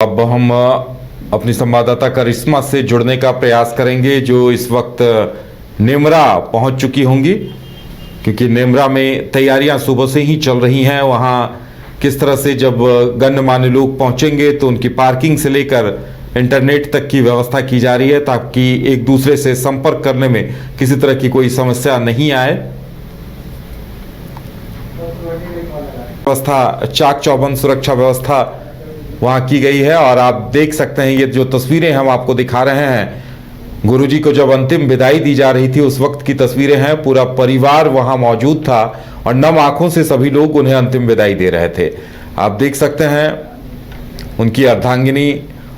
अब हम अपनी संवाददाता करिश्मा से जुड़ने का प्रयास करेंगे, जो इस वक्त नेमरा पहुंच चुकी होंगी, क्योंकि नेमरा में तैयारियां सुबह से ही चल रही हैं। वहां किस तरह से जब गणमान्य लोग पहुंचेंगे तो उनकी पार्किंग से लेकर इंटरनेट तक की व्यवस्था की जा रही है, ताकि एक दूसरे से संपर्क करने में किसी तरह की कोई समस्या नहीं आए। व्यवस्था चाक चौबंद सुरक्षा व्यवस्था वहां की गई है। और आप देख सकते हैं, ये जो तस्वीरें हम आपको दिखा रहे हैं, गुरुजी को जब अंतिम विदाई दी जा रही थी उस वक्त की तस्वीरें हैं। पूरा परिवार वहां मौजूद था और नम आंखों से सभी लोग उन्हें अंतिम विदाई दे रहे थे। आप देख सकते हैं उनकी अर्धांगिनी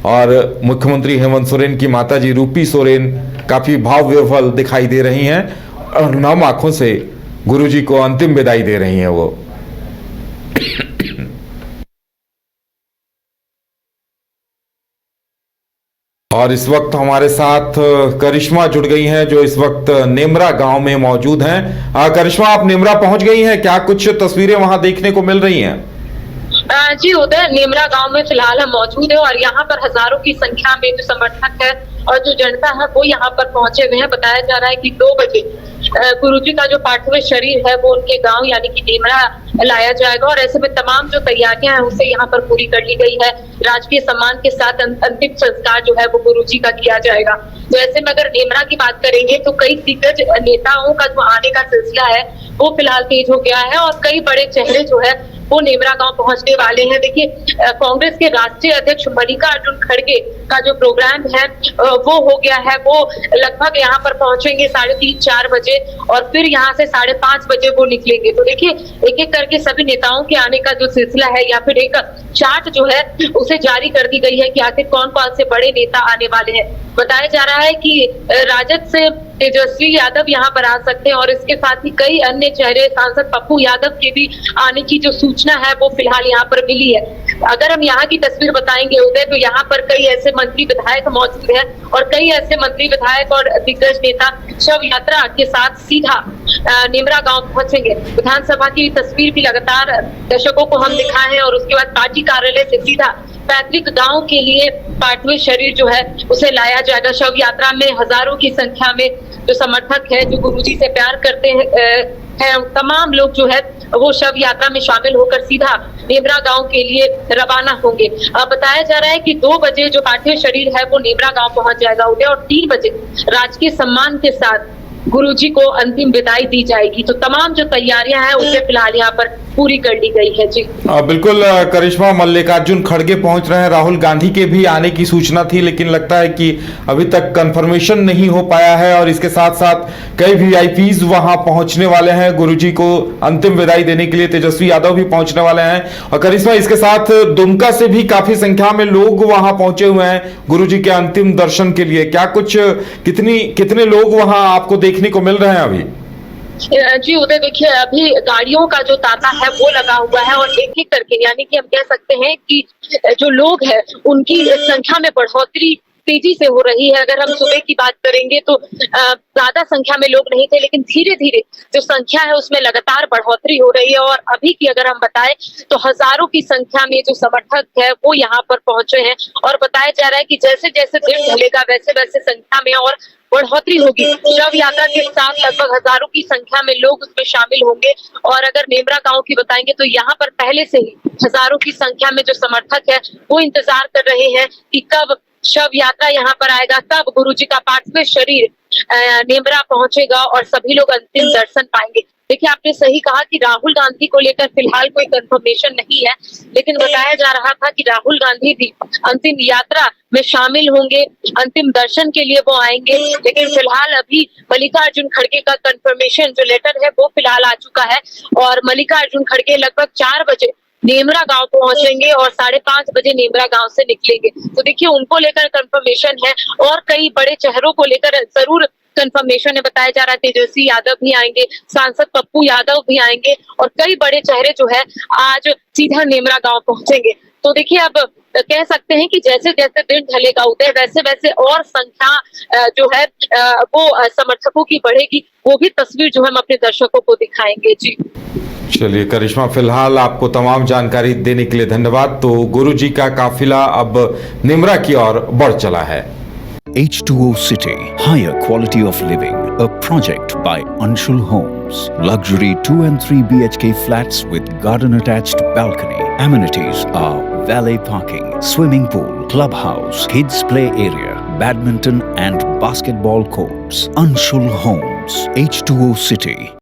और मुख्यमंत्री हेमंत सोरेन की माताजी रूपी सोरेन काफी भाव विह्वल दिखाई दे रही हैं और नम आंखों से गुरुजी को अंतिम विदाई दे रही हैं वो। और इस वक्त हमारे साथ करिश्मा जुड़ गई हैं, जो इस वक्त नेमरा गांव में मौजूद हैं। करिश्मा, आप नेमरा पहुंच गई हैं, क्या कुछ तस्वीरें वहां देखने को मिल रही हैं? जी उदय, नेमरा गांव में फिलहाल हम मौजूद है और यहाँ पर हजारों की संख्या में जो समर्थक है और जो जनता है वो यहाँ पर पहुंचे हुए हैं। बताया जा रहा है कि 2 बजे गुरुजी का जो पार्थिव शरीर है वो उनके गांव यानी कि नेमरा लाया जाएगा और ऐसे में तमाम जो तैयारियां हैं उसे यहाँ पर पूरी कर ली गई है। राजकीय सम्मान के साथ अंतिम संस्कार जो है वो गुरुजी का किया जाएगा। तो ऐसे में अगर नेमरा की बात करेंगे तो कई दिग्गज नेताओं का जो आने का सिलसिला है वो फिलहाल तेज हो गया है और कई बड़े चेहरे जो है वो नेमरा गांव पहुंचने वाले हैं। देखिए, कांग्रेस के राष्ट्रीय अध्यक्ष मल्लिकार्जुन खड़गे का जो प्रोग्राम है वो हो गया है। वो लगभग यहाँ पर पहुंचेंगे 3:30-4 बजे और फिर यहाँ से 5:30 बजे वो निकलेंगे। तो देखिए, एक एक करके सभी नेताओं के आने का जो सिलसिला है या फिर एक चार्ट जो है उसे जारी कर दी गई है कि आखिर कौन कौन से बड़े नेता आने वाले हैं। बताया जा रहा है कि राजद से तेजस्वी यादव यहाँ पर आ सकते हैं और इसके साथ ही कई अन्य चेहरे, सांसद पप्पू यादव के भी आने की जो सूचना है वो फिलहाल यहाँ पर मिली है। अगर हम यहाँ की तस्वीर बताएंगे उदय, तो यहाँ पर कई ऐसे मंत्री विधायक मौजूद हैं और कई ऐसे मंत्री विधायक और दिग्गज नेता शव यात्रा के साथ सीधा नेमरा गांव पहुंचेंगे। विधानसभा की तस्वीर भी लगातार दर्शकों को हम दिखाए हैं और उसके बाद पार्टी कार्यालय से सीधा पैतृक गांव के लिए पार्थिव शरीर जो है उसे लाया जाएगा। शव यात्रा में हजारों की संख्या में जो समर्थक है, जो गुरुजी से प्यार करते हैं, तमाम लोग जो है वो शव यात्रा में शामिल होकर सीधा नेमरा गांव के लिए रवाना होंगे। बताया जा रहा है कि 2 बजे जो पार्थिव शरीर है वो नेमरा गांव पहुंच जाएगा उदय और 3 बजे राजकीय सम्मान के साथ गुरुजी को अंतिम विदाई दी जाएगी। तो तमाम जो तैयारियां हैं उसे फिलहाल यहाँ पर पूरी कर ली गई है। जी बिल्कुल करिश्मा, मल्लिकार्जुन खड़गे पहुंच रहे हैं, राहुल गांधी के भी आने की सूचना थी, लेकिन लगता है कि अभी तक कंफर्मेशन नहीं हो पाया है। और इसके साथ साथ कई वीआईपीज वहां पहुंचने वाले हैं गुरुजी को अंतिम विदाई देने के लिए। तेजस्वी यादव भी पहुंचने वाले हैं। और करिश्मा, इसके साथ दुमका से भी काफी संख्या में लोग वहां पहुंचे हुए हैं गुरुजी के अंतिम दर्शन के लिए। क्या कुछ कितने लोग वहां आपको देखने को मिल रहे हैं अभी? जी उदय, देखिए अभी गाड़ियों का जो तांता है वो लगा हुआ है और एक एक करके यानी कि हम कह सकते हैं कि जो लोग हैं उनकी संख्या में बढ़ोतरी तेजी से हो रही है। अगर हम सुबह की बात करेंगे तो ज्यादा संख्या में लोग नहीं थे, लेकिन धीरे धीरे जो संख्या है उसमें लगातार बढ़ोतरी हो रही है। और अभी की अगर हम बताएं तो हजारों की संख्या में जो समर्थक है वो यहाँ पर पहुंचे हैं और बताया जा रहा है कि जैसे जैसे दिन ढलेगा वैसे वैसे संख्या में और बढ़ोतरी होगी। शव यात्रा के साथ लगभग हजारों की संख्या में लोग उसमें शामिल होंगे। और अगर नेमरा गांव की बताएंगे तो यहाँ पर पहले से ही हजारों की संख्या में जो समर्थक है वो इंतजार कर रहे हैं कि कब शव यात्रा यहाँ पर आएगा, कब गुरुजी का पार्थिव शरीर नेमरा पहुंचेगा और सभी लोग अंतिम दर्शन पाएंगे। देखिए, आपने सही कहा कि राहुल गांधी को लेकर फिलहाल कोई कंफर्मेशन नहीं है, लेकिन बताया जा रहा था कि राहुल गांधी भी अंतिम यात्रा में शामिल होंगे, अंतिम दर्शन के लिए वो आएंगे। लेकिन फिलहाल अभी मल्लिकार्जुन खड़गे का कंफर्मेशन जो लेटर है वो फिलहाल आ चुका है और मल्लिकार्जुन खड़गे लगभग 4 बजे नेमरा गांव पहुंचेंगे और 5:30 बजे नेमरा गांव से निकलेंगे। तो देखिए, उनको लेकर कंफर्मेशन है और कई बड़े चेहरों को लेकर जरूर कंफर्मेशन है। बताया जा रहा है तेजस्वी यादव भी आएंगे, सांसद पप्पू यादव भी आएंगे और कई बड़े चेहरे जो है आज सीधा नेमरा गांव पहुंचेंगे। तो देखिए, अब कह सकते हैं कि जैसे जैसे दिन ढलेगा उदय वैसे वैसे और संख्या जो है वो समर्थकों की बढ़ेगी। वो भी तस्वीर जो हम अपने दर्शकों को दिखाएंगे। जी चलिए करिश्मा, फिलहाल आपको तमाम जानकारी देने के लिए धन्यवाद। तो गुरुजी का काफिला अब निमरा की ओर बढ़ चला है। H2O City, higher quality of living, a project by Anshul Homes. Luxury 2 and 3 BHK flats with garden attached balcony. Amenities are valet parking, swimming pool, clubhouse, kids play area, badminton and basketball courts. Anshul Homes, H2O City.